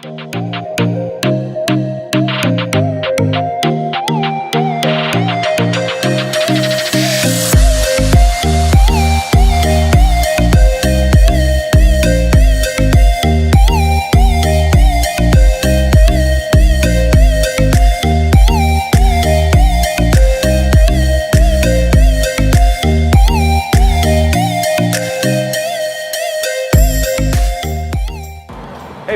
Hey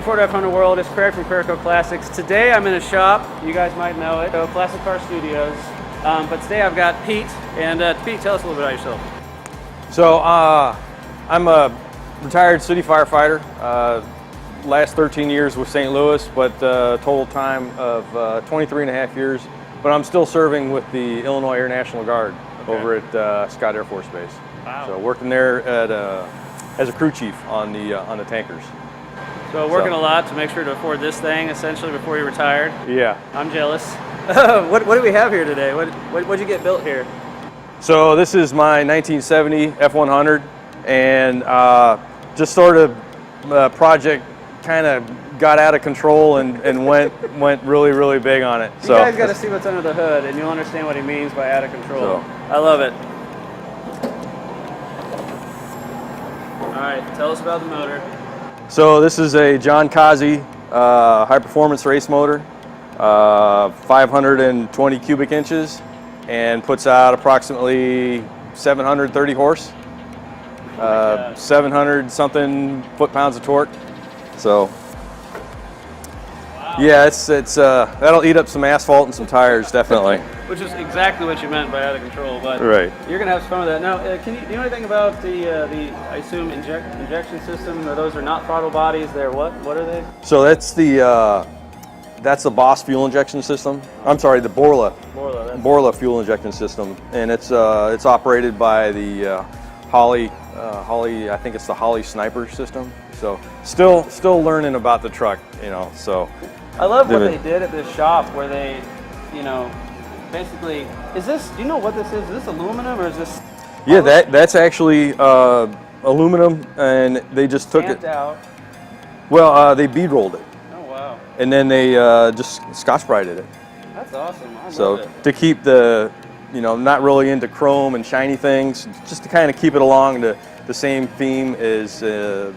Ford F100 world, it's Craig from CraigerCoClassic. Today I'm in a shop, you guys might know it, Classic Car Studios. But today I've got Pete, and Pete, tell us a little bit about yourself. So I'm a retired city firefighter. Last 13 years with St. Louis, but total time of 23 and a half years. But I'm still serving with the Illinois Air National Guard over at Scott Air Force Base. Wow. So working there at as a crew chief on the tankers. So working a lot to make sure to afford this thing essentially before you retired. Yeah. I'm jealous. What do we have here today? What'd you get built here? So this is my 1970 F-100, and just sort of project kind of got out of control and went really big on it. You guys got to see what's under the hood, and you'll understand what he means by out of control. So. I love it. All right, tell us about the motor. So this is a John Kazi high performance race motor, 520 cubic inches, and puts out approximately 730 horse, 700 something foot-pounds of torque. So wow. Yeah, it's that'll eat up some asphalt and some tires, definitely. Which is exactly what you meant by out of control, but right. You're gonna have some fun with that. Now, do you know anything about the I assume injection system? Those are not throttle bodies. They're what? What are they? So that's the Boss fuel injection system. I'm sorry, the Borla fuel injection system, and it's operated by the Holley. I think it's the Holley Sniper system. So still learning about the truck, you know. So I love what they did at this shop where they, you know, basically, do you know what this is? Is this aluminum or is this? Yeah, that's actually aluminum, and they just took it out. Well, they bead rolled it. Oh wow. And then they just Scotch-Brighted it. That's awesome. I So love it. to keep the, you know, not really into chrome and shiny things, just to kind of keep it along the same theme as the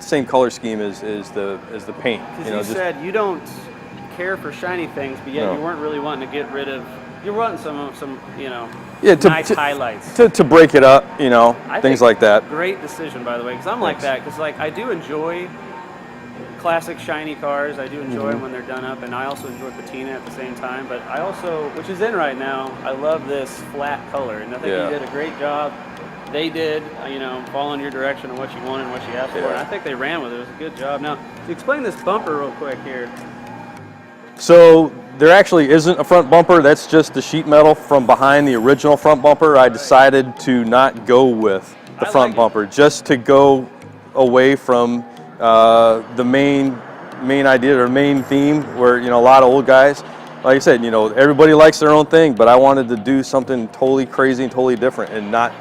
same color scheme as the paint. Because you said you don't care for shiny things, but yet you weren't really wanting to get rid of. You're wanting some you know, nice highlights. To break it up, you know, things like that. Great decision, by the way, because I'm like that. Because like I do enjoy classic shiny cars. I do enjoy them when they're done up, and I also enjoy patina at the same time. But I also, which is in right now, I love this flat color, and I think you did a great job. They did, you know, following your direction on what you wanted and what you asked for, and I think they ran with it. It was a good job. Now, to explain this bumper real quick here. So there actually isn't a front bumper. That's just the sheet metal from behind the original front bumper. I decided to not go with the front bumper, just to go away from the main idea or main theme, where, you know, a lot of old guys, like I said, you know, everybody likes their own thing, but I wanted to do something totally crazy and totally different, and not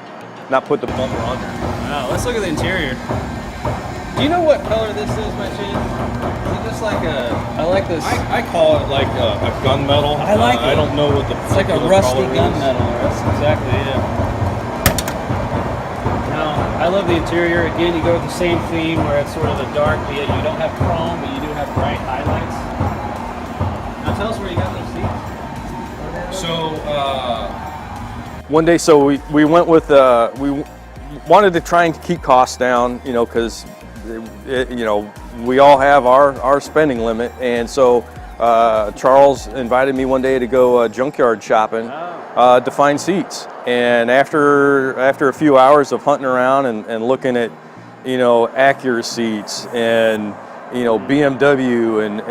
put the bumper on there. Wow, let's look at the interior. Do you know what color this is by chance? Is it just like I like this. I call it like a gunmetal. I like it. I don't know what the It's like a rusty gunmetal. That's exactly it. Now, I love the interior. Again, you go with the same theme where it's sort of the dark, but yet you don't have chrome, but you do have bright highlights. Now tell us where you got those seats. So, one day, so we went with we wanted to try and keep costs down, you know, because you know, we all have our spending limit, and so Charles invited me one day to go junkyard shopping to find seats. And after a few hours of hunting around and looking at, you know, Acura seats and, you know, BMW and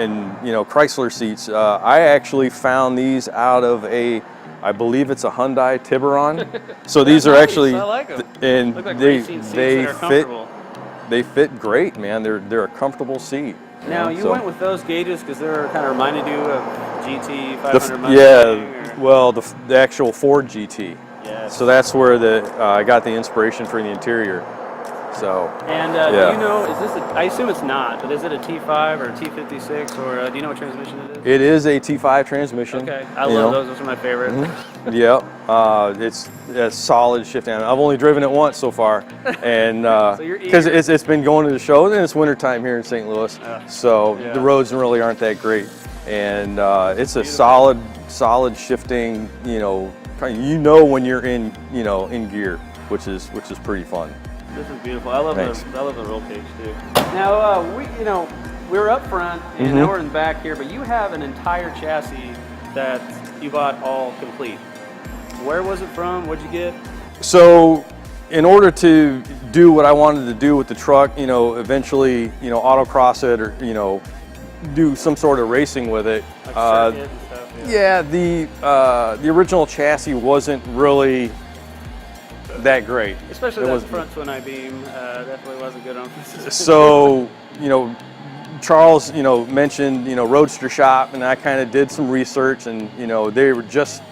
you know, Chrysler seats, I actually found these out of I believe it's a Hyundai Tiburon. So these are actually, I like them. and Look like they racing seats that are comfortable. They fit great, man. They're a comfortable seat. Now you went with those gauges because they're kind of reminded you of GT 500 Mustang. Yeah, well, the actual Ford GT. Yes. So that's where I got the inspiration for the interior. So. And Yeah. do you know, is this I assume it's not, but is it a T5 or a T56, or do you know what transmission it is? It is a T5 transmission. Okay, I love those. Those are my favorite. Yep, it's a solid shifting. I've only driven it once so far, and because it's been going to the show, and it's wintertime here in St. Louis, so the roads really aren't that great, and it's a solid shifting. You know when you're in in gear, which is pretty fun. This is beautiful. I love the roll cage too. Now we're up front and now we're in the back here, but you have an entire chassis that you bought all complete. Where was it from? What'd you get? So, in order to do what I wanted to do with the truck, eventually, autocross it or do some sort of racing with it. Like circuit and stuff. Yeah, the original chassis wasn't really that great. Especially that front twin I-beam definitely wasn't good on this. So, Charles, mentioned, Roadster Shop, and I kind of did some research, and they were just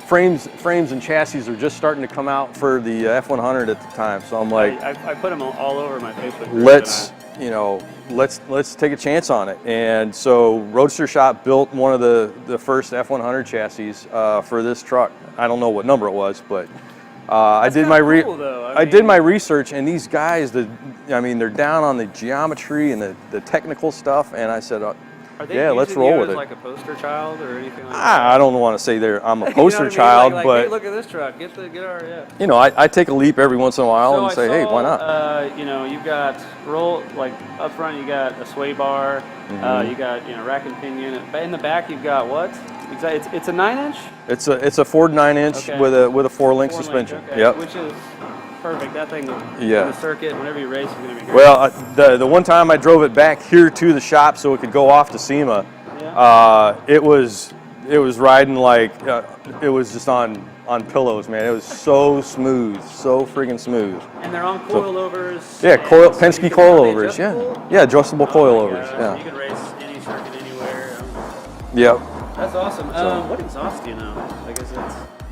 frames and chassis were just starting to come out for the F-100 at the time. So I'm like, I put them all over my Facebook group. Let's take a chance on it. And so Roadster Shop built one of the first F-100 chassis for this truck. I don't know what number it was, but I did my did my research, and these guys, they're down on the geometry and the technical stuff, and I said, yeah, let's roll with it. Like a poster child or anything like that? I don't want to say I'm a poster child, but hey, look at this truck. Get our I take a leap every once in a while and say, hey, why not? You've got up front. You got a sway bar. You got rack and pinion. In the back, you've got what? Exactly. It's a 9-inch. It's a Ford 9-inch with a 4-link suspension. Okay. Yep. Which is perfect. That thing, the circuit, whenever you race, is going to be great. Well, the one time I drove it back here to the shop so it could go off to SEMA, it was riding like it was just on pillows, man. It was so smooth, so friggin' smooth. And they're on coilovers. Yeah, Penske coilovers. Yeah, adjustable coilovers. Yeah. You can race any circuit anywhere. Yep. That's awesome. What exhaust do you know? Like, is it?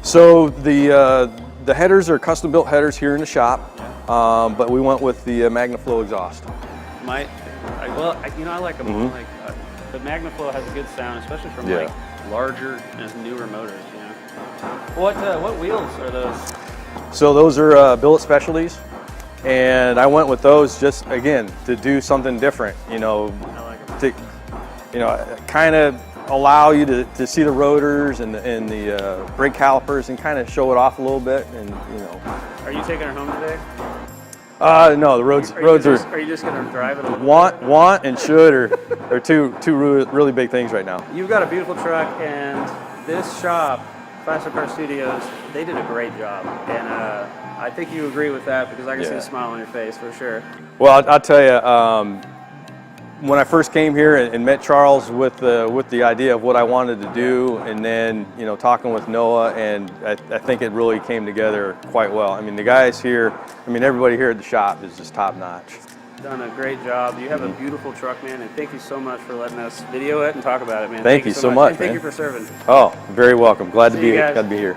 So the headers are custom built headers here in the shop, but we went with the MagnaFlow exhaust. I like them all. The MagnaFlow has a good sound, especially from larger and newer motors. What wheels are those? So those are billet specialties, and I went with those just again to do something different. I like them. To kind of allow you to see the rotors and the brake calipers and kind of show it off a little bit, and Are you taking her home today? No, the roads Are you just going to drive it a little want and should are two really big things right now. You've got a beautiful truck, and this shop, Classic Car Studios, they did a great job, and I think you agree with that because I can see a smile on your face for sure. Well, I'll tell you, when I first came here and met Charles with the idea of what I wanted to do, and then talking with Noah, and I think it really came together quite well. I mean, the guys here, everybody here at the shop is just top notch. Done a great job. You have a beautiful truck, man, and thank you so much for letting us video it and talk about it, man. Thank you so much, and thank you for serving. Oh, very welcome. Glad to be guys. here.